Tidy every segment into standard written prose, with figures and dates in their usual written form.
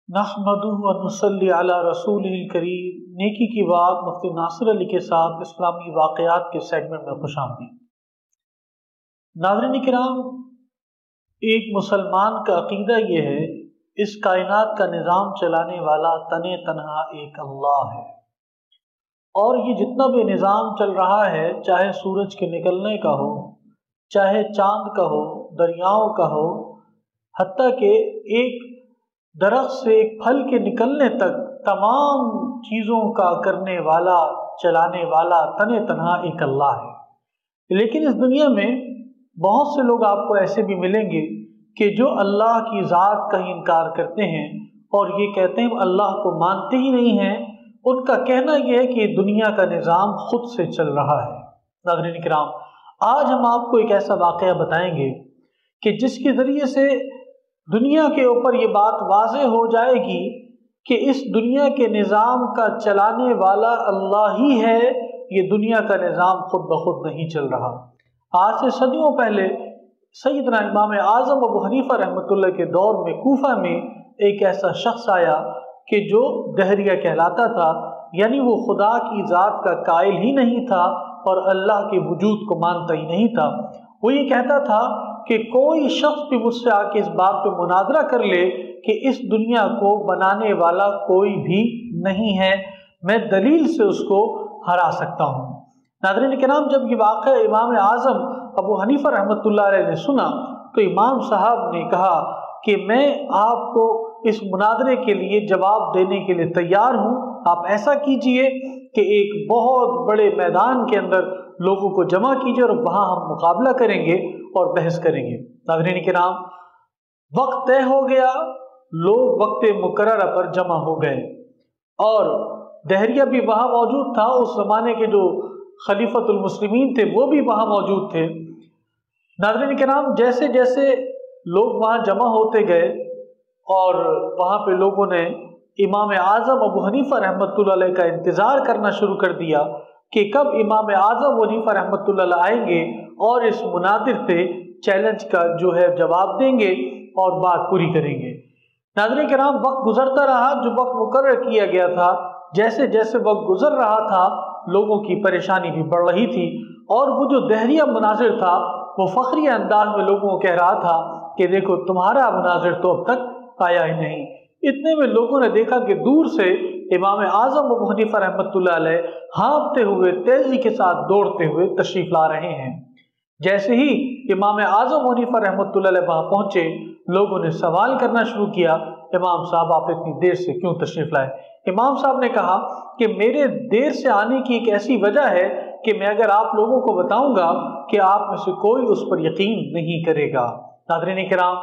نحمدہ و نصلی علی رسولہ الکریم۔ نیکی کی بات مفتی ناصر علی کے ساتھ اسلامی واقعات کے سیگمنٹ میں خوش آمدید۔ ناظرین کرام، ایک مسلمان کا عقیدہ یہ ہے اس کائنات کا نظام چلانے والا تنے تنہا ایک اللہ ہے، اور یہ جتنا بھی نظام چل رہا ہے، چاہے سورج کے نکلنے کا ہو، چاہے چاند کا ہو، دریاؤں کا ہو، حتیٰ کہ ایک درخت سے ایک پھل کے نکلنے تک تمام چیزوں کا کرنے والا، چلانے والا تنے تنہا ایک اللہ ہے۔ لیکن اس دنیا میں بہت سے لوگ آپ کو ایسے بھی ملیں گے کہ جو اللہ کی ذات کا ہی انکار کرتے ہیں اور یہ کہتے ہیں اللہ کو مانتے ہی نہیں ہیں۔ ان کا کہنا یہ ہے کہ دنیا کا نظام خود سے چل رہا ہے۔ ناظرین کرام، آج ہم آپ کو ایک ایسا واقعہ بتائیں گے کہ جس کے ذریعے سے دنیا کے اوپر یہ بات واضح ہو جائے گی کہ اس دنیا کے نظام کا چلانے والا اللہ ہی ہے، یہ دنیا کا نظام خود بخود نہیں چل رہا۔ آج سے صدیوں پہلے سیدنا امام اعظم ابو حنیفہ رحمۃ اللہ کے دور میں کوفہ میں ایک ایسا شخص آیا کہ جو دہریہ کہلاتا تھا، یعنی وہ خدا کی ذات کا قائل ہی نہیں تھا اور اللہ کے وجود کو مانتا ہی نہیں تھا۔ وہ یہ کہتا تھا کہ کوئی شخص بھی مجھ سے آ کے اس بات پہ مناظرہ کر لے کہ اس دنیا کو بنانے والا کوئی بھی نہیں ہے، میں دلیل سے اس کو ہرا سکتا ہوں۔ ناظرین کرام، جب یہ واقعہ امام اعظم ابو حنیفہ رحمۃ اللہ علیہ نے سنا تو امام صاحب نے کہا کہ میں آپ کو اس مناظرے کے لیے جواب دینے کے لیے تیار ہوں، آپ ایسا کیجئے کہ ایک بہت بڑے میدان کے اندر لوگوں کو جمع کیجئے اور وہاں ہم مقابلہ کریں گے اور بحث کریں گے۔ ناظرین کرام، وقت طے ہو گیا، لوگ وقت مقررہ پر جمع ہو گئے اور دہریہ بھی وہاں موجود تھا۔ اس زمانے کے جو خلیفۃ المسلمین تھے وہ بھی وہاں موجود تھے۔ ناظرین کرام، جیسے جیسے لوگ وہاں جمع ہوتے گئے اور وہاں پہ لوگوں نے امام اعظم ابو حنیفہ رحمۃ اللہ علیہ کا انتظار کرنا شروع کر دیا کہ کب امام اعظم ابو حنیفہ رحمۃ اللہ علیہ آئیں گے اور اس مناظر پہ چیلنج کا جو ہے جواب دیں گے اور بات پوری کریں گے۔ ناظرین کرام، وقت گزرتا رہا، جو وقت مقرر کیا گیا تھا، جیسے جیسے وقت گزر رہا تھا لوگوں کی پریشانی بھی بڑھ رہی تھی، اور وہ جو دہریہ مناظر تھا وہ فخری انداز میں لوگوں کو کہہ رہا تھا کہ دیکھو تمہارا مناظر تو اب تک آیا ہی نہیں۔ اتنے میں لوگوں نے دیکھا کہ دور سے امام اعظم ابو حنیفہ رحمۃ اللہ علیہ ہانپتے ہوئے، تیزی کے ساتھ دوڑتے ہوئے تشریف لا رہے ہیں۔ جیسے ہی امام اعظم ابو حنیفہ رحمۃ اللہ علیہ وہاں پہنچے، لوگوں نے سوال کرنا شروع کیا، امام صاحب آپ اتنی دیر سے کیوں تشریف لائے؟ امام صاحب نے کہا کہ میرے دیر سے آنے کی ایک ایسی وجہ ہے کہ میں اگر آپ لوگوں کو بتاؤں گا کہ آپ میں سے کوئی اس پر یقین نہیں کرے گا۔ ناظرین کرام،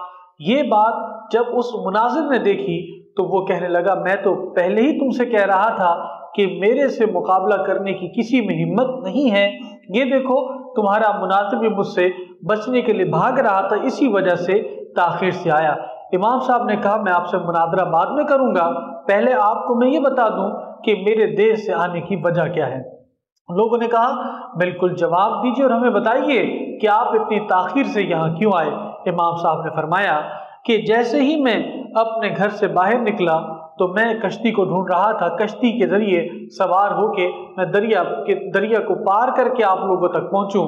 یہ بات جب اس مناظر نے دیکھی تو وہ کہنے لگا میں تو پہلے ہی تم سے کہہ رہا تھا کہ میرے سے مقابلہ کرنے کی کسی میں ہمت نہیں ہے، یہ دیکھو تمہارا مناظر بھی مجھ سے بچنے کے لیے بھاگ رہا تھا، اسی وجہ سے تاخیر سے آیا۔ امام صاحب نے کہا میں آپ سے مناظرہ بعد میں کروں گا، پہلے آپ کو میں یہ بتا دوں کہ میرے دیر سے آنے کی وجہ کیا ہے۔ لوگوں نے کہا بالکل جواب دیجیے اور ہمیں بتائیے کہ آپ اتنی تاخیر سے یہاں کیوں آئے۔ امام صاحب نے فرمایا کہ جیسے ہی میں اپنے گھر سے باہر نکلا تو میں کشتی کو ڈھونڈ رہا تھا، کشتی کے ذریعے سوار ہو کے میں دریا کو پار کر کے آپ لوگوں تک پہنچوں،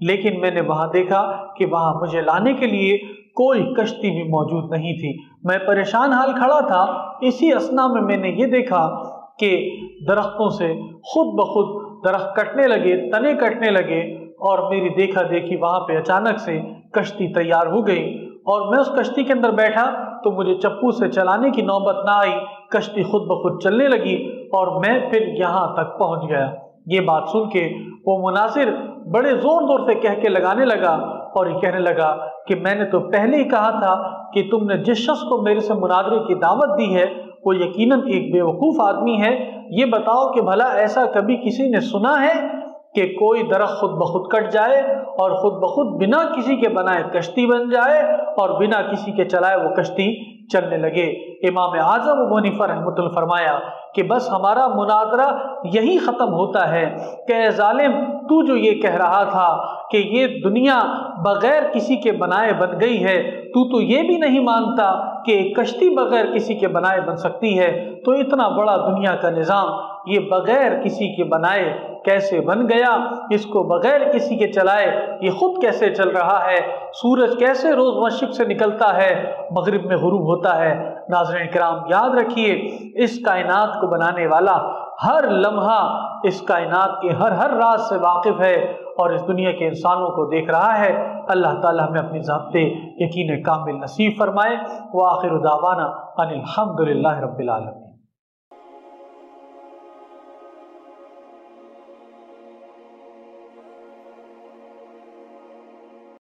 لیکن میں نے وہاں دیکھا کہ وہاں مجھے لانے کے لیے کوئی کشتی بھی موجود نہیں تھی۔ میں پریشان حال کھڑا تھا، اسی اثنا میں نے یہ دیکھا کہ درختوں سے خود بخود درخت کٹنے لگے، تنے کٹنے لگے، اور میری دیکھا دیکھی وہاں پہ اچانک سے کشتی تیار ہو گئی اور میں اس کشتی کے اندر بیٹھا تو مجھے چپو سے چلانے کی نوبت نہ آئی، کشتی خود بخود چلنے لگی اور میں پھر یہاں تک پہنچ گیا۔ یہ بات سن کے وہ مناظر بڑے زور زور سے کہہ کے لگانے لگا اور یہ کہنے لگا کہ میں نے تو پہلے ہی کہا تھا کہ تم نے جس شخص کو میرے سے مناظرے کی دعوت دی ہے وہ یقیناً ایک بیوقوف آدمی ہے۔ یہ بتاؤ کہ بھلا ایسا کبھی کسی نے سنا ہے کہ کوئی درخت خود بخود کٹ جائے اور خود بخود بنا کسی کے بنائے کشتی بن جائے اور بنا کسی کے چلائے وہ کشتی چلنے لگے؟ امام اعظم ابو حنیفہ رحمۃ اللہ فرمایا کہ بس ہمارا مناظرہ یہی ختم ہوتا ہے کہ اے ظالم، تو جو یہ کہہ رہا تھا کہ یہ دنیا بغیر کسی کے بنائے بن گئی ہے، تو یہ بھی نہیں مانتا کہ ایک کشتی بغیر کسی کے بنائے بن سکتی ہے، تو اتنا بڑا دنیا کا نظام یہ بغیر کسی کے بنائے کیسے بن گیا؟ اس کو بغیر کسی کے چلائے یہ خود کیسے چل رہا ہے؟ سورج کیسے روز مشرق سے نکلتا ہے مغرب میں غروب ہوتا ہے؟ ناظرین کرام یاد رکھیے، اس کائنات کو بنانے والا ہر لمحہ اس کائنات کے ہر راز سے واقف ہے اور اس دنیا کے انسانوں کو دیکھ رہا ہے۔ اللہ تعالی ہمیں اپنے ذات پہ یقین کامل نصیب فرمائے۔ وآخر دعوانا ان الحمد للہ رب العالمین۔